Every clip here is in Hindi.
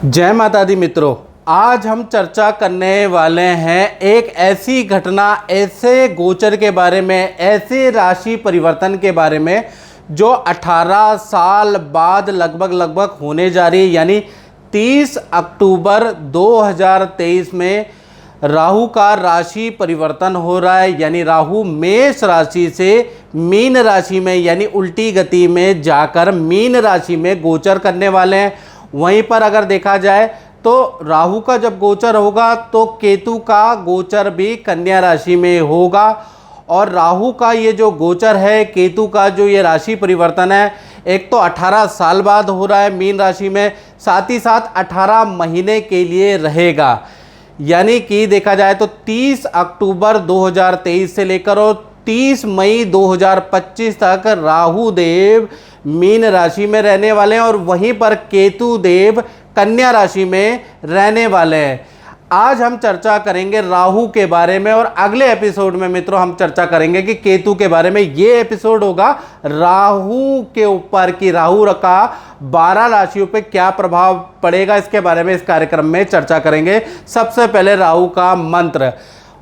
जय माता दी मित्रों, आज हम चर्चा करने वाले हैं एक ऐसी घटना, ऐसे गोचर के बारे में, ऐसे राशि परिवर्तन के बारे में जो 18 साल बाद लगभग होने जा रही है। यानी 30 अक्टूबर 2023 में राहु का राशि परिवर्तन हो रहा है। यानी राहु मेष राशि से मीन राशि में यानी उल्टी गति में जाकर मीन राशि में गोचर करने वाले हैं। वहीं पर अगर देखा जाए तो राहु का जब गोचर होगा तो केतु का गोचर भी कन्या राशि में होगा। और राहु का ये जो गोचर है, केतु का जो ये राशि परिवर्तन है, एक तो 18 साल बाद हो रहा है मीन राशि में, साथ ही साथ 18 महीने के लिए रहेगा। यानी कि देखा जाए तो 30 अक्टूबर 2023 से लेकर और 30 मई 2025 तक राहु देव मीन राशि में रहने वाले हैं और वहीं पर केतु देव कन्या राशि में रहने वाले हैं। आज हम चर्चा करेंगे राहु के बारे में और अगले एपिसोड में मित्रों हम चर्चा करेंगे कि केतु के बारे में। ये एपिसोड होगा राहु के ऊपर कि राहु का 12 राशियों पे क्या प्रभाव पड़ेगा, इसके बारे में इस कार्यक्रम में चर्चा करेंगे। सबसे पहले राहु का मंत्र,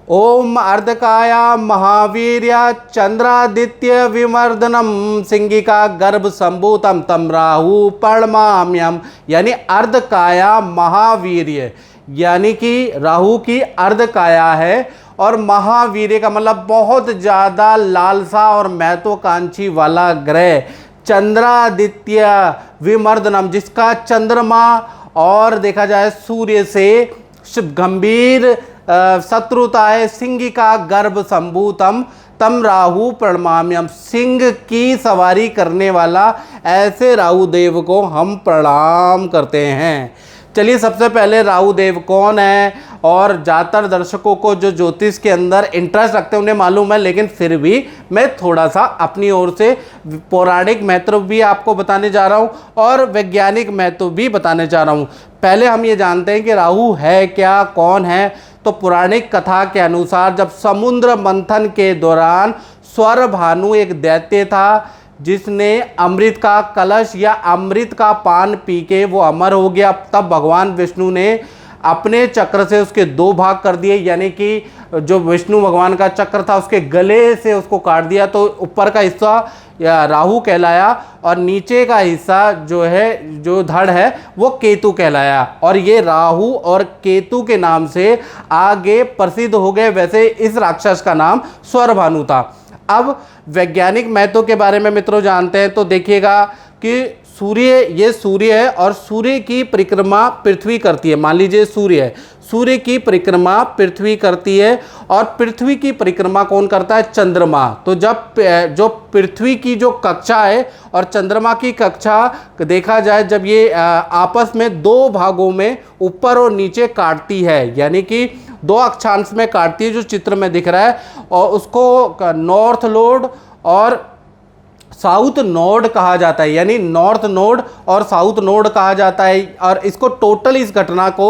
ओम अर्धकाया महावीर्या चंद्रादित्य विमर्दनम सिंगिका गर्भ संभूतम तम राहु पर्णमाम्यम। यानी अर्धकाया महावीर्य, यानी कि राहु की अर्धकाया है और महावीर्य का मतलब बहुत ज़्यादा लालसा और महत्वाकांक्षी वाला ग्रह चंद्रादित्य विमर्दनम, जिसका चंद्रमा और देखा जाए सूर्य से गंभीर शत्रुता है। सिंगिका गर्भ संभूतम तम राहु प्रणमाम्यम, सिंह की सवारी करने वाला ऐसे राहु देव को हम प्रणाम करते हैं। चलिए, सबसे पहले राहु देव कौन है, और ज़्यादातर दर्शकों को जो ज्योतिष के अंदर इंटरेस्ट रखते हैं उन्हें मालूम है, लेकिन फिर भी मैं थोड़ा सा अपनी ओर से पौराणिक महत्व भी आपको बताने जा रहा हूँ और वैज्ञानिक महत्व भी बताने जा रहा हूँ। पहले हम ये जानते हैं कि राहु है क्या, कौन है। तो पौराणिक कथा के अनुसार जब समुद्र मंथन के दौरान स्वर भानु एक दैत्य था जिसने अमृत का कलश या अमृत का पान पी के वो अमर हो गया, तब भगवान विष्णु ने अपने चक्र से उसके 2 भाग कर दिए। यानी कि जो विष्णु भगवान का चक्र था उसके गले से उसको काट दिया, तो ऊपर का हिस्सा या राहु कहलाया और नीचे का हिस्सा जो है, जो धड़ है, वो केतु कहलाया। और ये राहु और केतु के नाम से आगे प्रसिद्ध हो गए। वैसे इस राक्षस का नाम स्वरभानु था। अब वैज्ञानिक महत्व के बारे में मित्रों जानते हैं तो देखिएगा कि ये सूर्य है और सूर्य की परिक्रमा पृथ्वी करती है। मान लीजिए सूर्य है, सूर्य की परिक्रमा पृथ्वी करती है और पृथ्वी की परिक्रमा कौन करता है? चंद्रमा। तो जब जो पृथ्वी की जो कक्षा है और चंद्रमा की कक्षा देखा जाए, जब ये आपस में 2 भागों में ऊपर और नीचे काटती है, यानी कि 2 अक्षांश में काटती है, जो चित्र में दिख रहा है, और उसको नॉर्थ नोड और साउथ नोड कहा जाता है। यानी नॉर्थ नोड और साउथ नोड कहा जाता है और इसको टोटल इस घटना को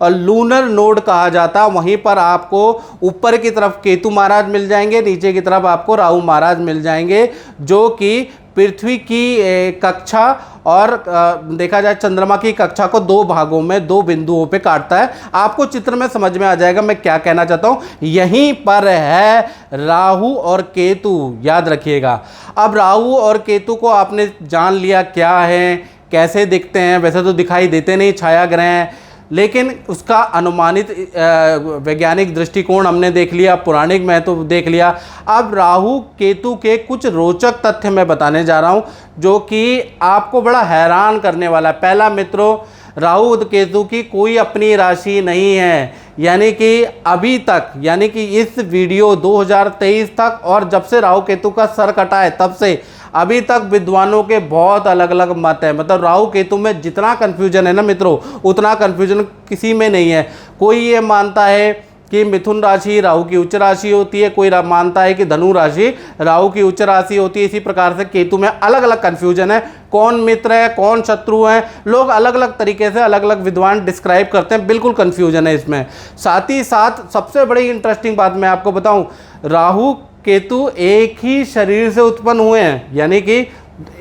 लूनर नोड कहा जाता है। वहीं पर आपको ऊपर की तरफ केतु महाराज मिल जाएंगे, नीचे की तरफ आपको राहु महाराज मिल जाएंगे, जो कि पृथ्वी की कक्षा और देखा जाए चंद्रमा की कक्षा को 2 भागों में 2 बिंदुओं पे काटता है। आपको चित्र में समझ में आ जाएगा मैं क्या कहना चाहता हूँ। यहीं पर है राहु और केतु, याद रखिएगा। अब राहु और केतु को आपने जान लिया क्या है, कैसे दिखते हैं। वैसे तो दिखाई देते नहीं, छाया ग्रह हैं, लेकिन उसका अनुमानित वैज्ञानिक दृष्टिकोण हमने देख लिया, पौराणिक महत्व देख लिया। अब राहु केतु के कुछ रोचक तथ्य मैं बताने जा रहा हूं जो कि आपको बड़ा हैरान करने वाला है। पहला मित्रों, राहु केतु की कोई अपनी राशि नहीं है। यानी कि अभी तक, यानी कि इस वीडियो 2023 तक और जब से राहु केतु का सर कटा है तब से अभी तक विद्वानों के बहुत अलग अलग मत है। मतलब राहु केतु में जितना कन्फ्यूजन है ना मित्रों, उतना कन्फ्यूजन किसी में नहीं है। कोई ये मानता है कि मिथुन राशि राहु की उच्च राशि होती है, कोई मानता है कि धनु राशि राहु की उच्च राशि होती है। इसी प्रकार से केतु में अलग अलग कन्फ्यूजन है, कौन मित्र है कौन शत्रु है, लोग अलग अलग तरीके से अलग अलग विद्वान डिस्क्राइब करते हैं, बिल्कुल कन्फ्यूजन है इसमें। साथ ही साथ सबसे बड़ी इंटरेस्टिंग बात मैं आपको बताऊं, राहु केतु एक ही शरीर से उत्पन्न हुए हैं। यानी कि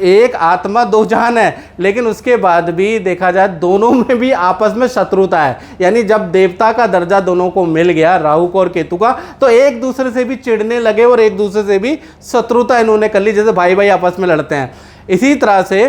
एक आत्मा दो जान है, लेकिन उसके बाद भी देखा जाए दोनों में भी आपस में शत्रुता है। यानी जब देवता का दर्जा दोनों को मिल गया, राहु को और केतु का, तो एक दूसरे से भी चिढ़ने लगे और एक दूसरे से भी शत्रुता इन्होंने कर ली, जैसे भाई भाई आपस में लड़ते हैं। इसी तरह से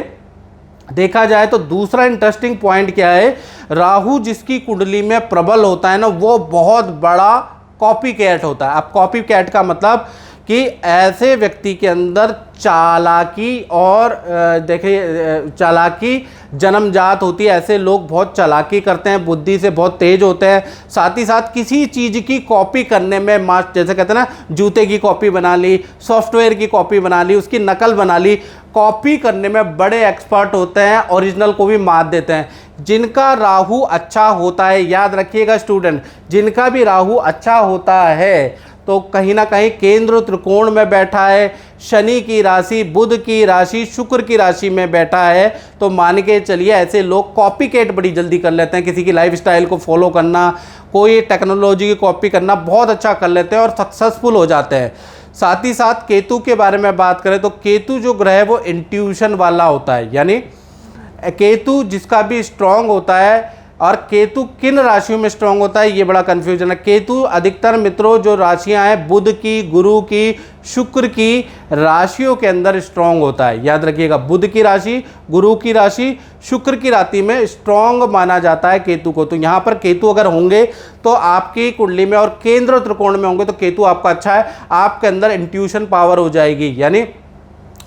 देखा जाए तो दूसरा इंटरेस्टिंग पॉइंट क्या है, राहु जिसकी कुंडली में प्रबल होता है ना, वो बहुत बड़ा कॉपी कैट होता है। अब कॉपी कैट का मतलब कि ऐसे व्यक्ति के अंदर चालाकी और देखिए चालाकी जन्मजात होती है। ऐसे लोग बहुत चालाकी करते हैं, बुद्धि से बहुत तेज होते हैं, साथ ही साथ किसी चीज़ की कॉपी करने में जैसे कहते हैं ना, जूते की कॉपी बना ली, सॉफ्टवेयर की कॉपी बना ली, उसकी नकल बना ली, कॉपी करने में बड़े एक्सपर्ट होते हैं, ओरिजिनल को भी मात देते हैं। जिनका राहु अच्छा होता है, याद रखिएगा स्टूडेंट, जिनका भी राहु अच्छा होता है तो कहीं ना कहीं केंद्र त्रिकोण में बैठा है, शनि की राशि, बुध की राशि, शुक्र की राशि में बैठा है, तो मान के चलिए ऐसे लोग कॉपी कैट बड़ी जल्दी कर लेते हैं। किसी की लाइफस्टाइल को फॉलो करना, कोई टेक्नोलॉजी की कॉपी करना बहुत अच्छा कर लेते हैं और सक्सेसफुल हो जाते हैं। साथ ही साथ केतु के बारे में बात करें तो केतु जो ग्रह है वो इंट्यूशन वाला होता है। यानी केतु जिसका भी स्ट्रांग होता है, और केतु किन राशियों में स्ट्रांग होता है ये बड़ा कंफ्यूजन है। केतु अधिकतर मित्रों जो राशियां हैं बुध की, गुरु की, शुक्र की राशियों के अंदर स्ट्रांग होता है। याद रखिएगा, बुध की राशि, गुरु की राशि, शुक्र की राशि में स्ट्रांग माना जाता है केतु को। तो यहाँ पर केतु अगर होंगे तो आपकी कुंडली में और केंद्र त्रिकोण में होंगे तो केतु आपका अच्छा है, आपके अंदर इंट्यूशन पावर हो जाएगी। यानी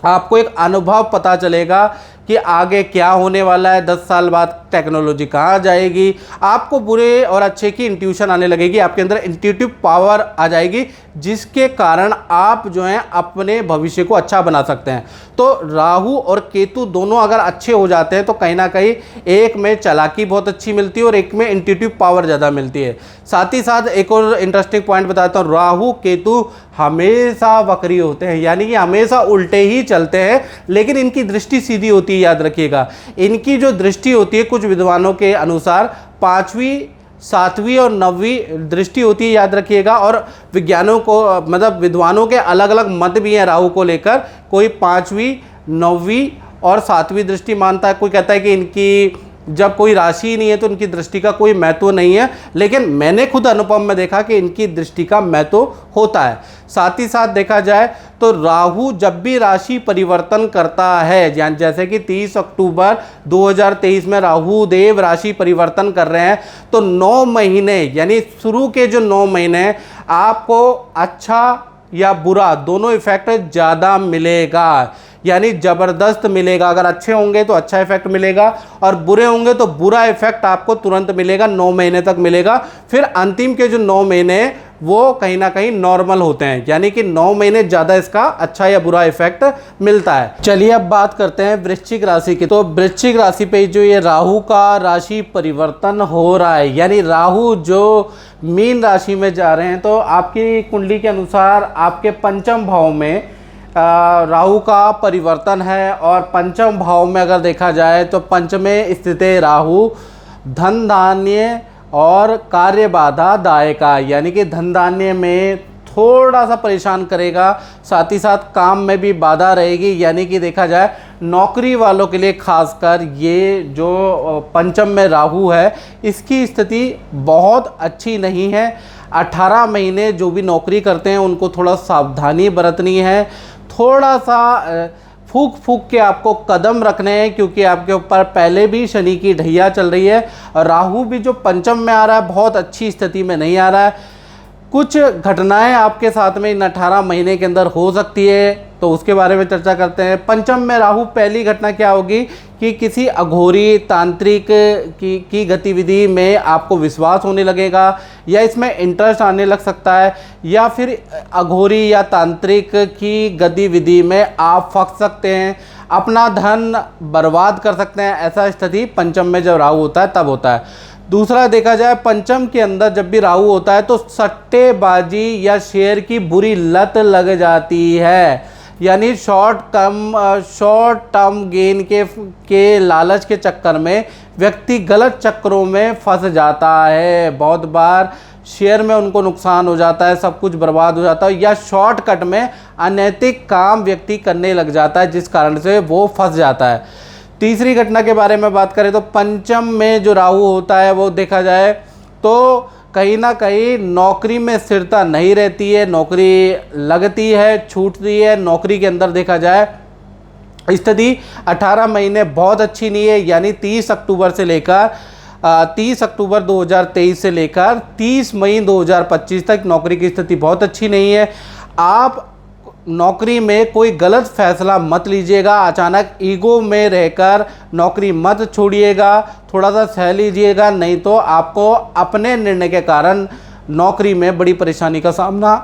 आपको एक अनुभव पता चलेगा कि आगे क्या होने वाला है, 10 साल बाद टेक्नोलॉजी कहाँ जाएगी, आपको बुरे और अच्छे की इंट्यूशन आने लगेगी, आपके अंदर इंट्यूटिव पावर आ जाएगी, जिसके कारण आप जो हैं अपने भविष्य को अच्छा बना सकते हैं। तो राहु और केतु दोनों अगर अच्छे हो जाते हैं तो कहीं ना कहीं एक में चालाकी बहुत अच्छी मिलती है और एक में इंट्यूटिव पावर ज़्यादा मिलती है। साथ ही साथ एक और इंटरेस्टिंग पॉइंट बताता हूँ, राहु केतु हमेशा वक्री होते हैं, यानी कि हमेशा उल्टे ही चलते हैं, लेकिन इनकी दृष्टि सीधी होती है। याद रखिएगा, इनकी जो दृष्टि होती है कुछ विद्वानों के अनुसार 5वीं, 7वीं और 9वीं दृष्टि होती है। याद रखिएगा, और विज्ञानों को मतलब विद्वानों के अलग अलग मत भी हैं राहु को लेकर। कोई 5वीं, 9वीं और 7वीं दृष्टि मानता है, कोई कहता है कि इनकी जब कोई राशि ही नहीं है तो इनकी दृष्टि का कोई महत्व नहीं है, लेकिन मैंने खुद अनुभव में देखा कि इनकी दृष्टि का महत्व होता है। साथ ही साथ देखा जाए तो राहु जब भी राशि परिवर्तन करता है, जैसे कि 30 अक्टूबर 2023 में राहु देव राशि परिवर्तन कर रहे हैं, तो 9 महीने यानी शुरू के जो 9 महीने आपको अच्छा या बुरा दोनों इफेक्ट ज़्यादा मिलेगा, यानी ज़बरदस्त मिलेगा। अगर अच्छे होंगे तो अच्छा इफेक्ट मिलेगा और बुरे होंगे तो बुरा इफेक्ट आपको तुरंत मिलेगा, 9 महीने तक मिलेगा। फिर अंतिम के जो 9 महीने वो कहीं ना कहीं नॉर्मल होते हैं, यानी कि 9 महीने ज़्यादा इसका अच्छा या बुरा इफेक्ट मिलता है। चलिए अब बात करते हैं वृश्चिक राशि की। तो वृश्चिक राशि पे जो ये राहु का राशि परिवर्तन हो रहा है, यानी राहु जो मीन राशि में जा रहे हैं, तो आपकी कुंडली के अनुसार आपके पंचम भाव में राहु का परिवर्तन है। और पंचम भाव में अगर देखा जाए तो पंचमें स्थित राहु धन धान्य और कार्य बाधा दायका, यानी कि धन धान्य में थोड़ा सा परेशान करेगा, साथ ही साथ काम में भी बाधा रहेगी। यानी कि देखा जाए नौकरी वालों के लिए खासकर ये जो पंचम में राहु है इसकी स्थिति बहुत अच्छी नहीं है। 18 महीने जो भी नौकरी करते हैं उनको थोड़ा सावधानी बरतनी है, थोड़ा सा फूक फूक के आपको कदम रखने हैं, क्योंकि आपके ऊपर पहले भी शनि की ढैया चल रही है और राहु भी जो पंचम में आ रहा है बहुत अच्छी स्थिति में नहीं आ रहा है। कुछ घटनाएं आपके साथ में इन 18 महीने के अंदर हो सकती है, तो उसके बारे में चर्चा करते हैं। पंचम में राहु, पहली घटना क्या होगी कि किसी अघोरी तांत्रिक की गतिविधि में आपको विश्वास होने लगेगा या इसमें इंटरेस्ट आने लग सकता है, या फिर अघोरी या तांत्रिक की गतिविधि में आप फंस सकते हैं, अपना धन बर्बाद कर सकते हैं। ऐसा स्थिति पंचम में जब राहु होता है तब होता है। दूसरा देखा जाए टर्म के अंदर जब भी राहु होता है तो सट्टेबाजी या शेयर की बुरी लत लग जाती है, यानी शॉर्ट टर्म गेन के लालच के चक्कर में व्यक्ति गलत चक्करों में फंस जाता है। बहुत बार शेयर में उनको नुकसान हो जाता है, सब कुछ बर्बाद हो जाता है, या शॉर्टकट में अनैतिक काम व्यक्ति करने लग जाता है, जिस कारण से वो फंस जाता है। तीसरी घटना के बारे में बात करें तो पंचम में जो राहु होता है वो देखा जाए तो कहीं ना कहीं नौकरी में स्थिरता नहीं रहती है, नौकरी लगती है, छूटती है। नौकरी के अंदर देखा जाए स्थिति 18 महीने बहुत अच्छी नहीं है, यानी 30 अक्टूबर 2023 से लेकर 30 मई 2025 तक नौकरी की स्थिति बहुत अच्छी नहीं है। आप नौकरी में कोई गलत फैसला मत लीजिएगा, अचानक ईगो में रहकर नौकरी मत छोड़िएगा, थोड़ा सा सह लीजिएगा, नहीं तो आपको अपने निर्णय के कारण नौकरी में बड़ी परेशानी का सामना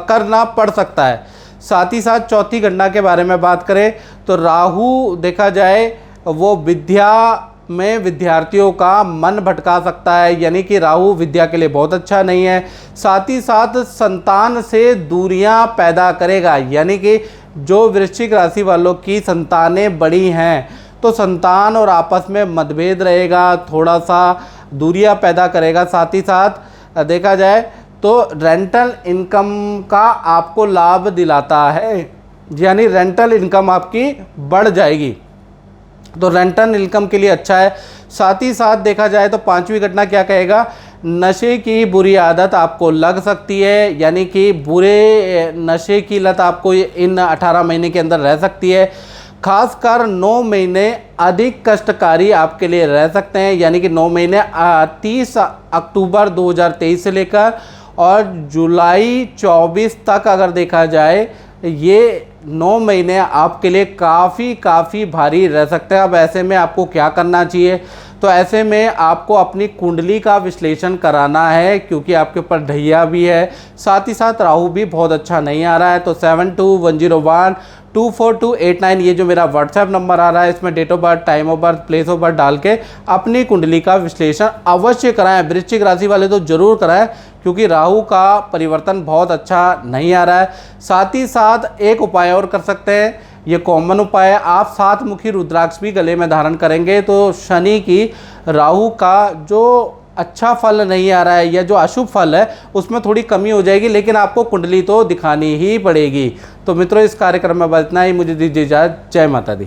करना पड़ सकता है। साथ ही साथ चौथी घटना के बारे में बात करें तो राहु देखा जाए वो विद्या में विद्यार्थियों का मन भटका सकता है, यानी कि राहु विद्या के लिए बहुत अच्छा नहीं है। साथ ही साथ संतान से दूरियां पैदा करेगा, यानी कि जो वृश्चिक राशि वालों की संतानें बड़ी हैं तो संतान और आपस में मतभेद रहेगा, थोड़ा सा दूरियां पैदा करेगा। साथ ही साथ देखा जाए तो रेंटल इनकम का आपको लाभ दिलाता है, यानी रेंटल इनकम आपकी बढ़ जाएगी, तो रेंटल इनकम के लिए अच्छा है। साथ ही साथ देखा जाए तो पांचवी घटना क्या कहेगा, नशे की बुरी आदत आपको लग सकती है, यानी कि बुरे नशे की लत आपको इन 18 महीने के अंदर रह सकती है। खासकर 9 महीने अधिक कष्टकारी आपके लिए रह सकते हैं, यानी कि 9 महीने 30 अक्टूबर 2023 से लेकर और जुलाई 24 तक अगर देखा जाए, ये 9 महीने आपके लिए काफ़ी भारी रह सकते हैं। अब ऐसे में आपको क्या करना चाहिए, तो ऐसे में आपको अपनी कुंडली का विश्लेषण कराना है, क्योंकि आपके ऊपर ढैया भी है, साथ ही साथ राहु भी बहुत अच्छा नहीं आ रहा है। तो 7210124289 ये जो मेरा व्हाट्सएप नंबर आ रहा है, इसमें date of birth, time of birth, place of birth डाल के अपनी कुंडली का विश्लेषण अवश्य कराएं। वृश्चिक राशि वाले तो जरूर कराएं, क्योंकि राहु का परिवर्तन बहुत अच्छा नहीं आ रहा है। साथ ही साथ एक उपाय और कर सकते हैं, ये कॉमन उपाय है, आप 7 मुखी रुद्राक्ष भी गले में धारण करेंगे तो शनि की राहु का जो अच्छा फल नहीं आ रहा है या जो अशुभ फल है उसमें थोड़ी कमी हो जाएगी, लेकिन आपको कुंडली तो दिखानी ही पड़ेगी। तो मित्रों, इस कार्यक्रम में बस इतना ही, मुझे दीजिए इजाज़त। जय माता दी।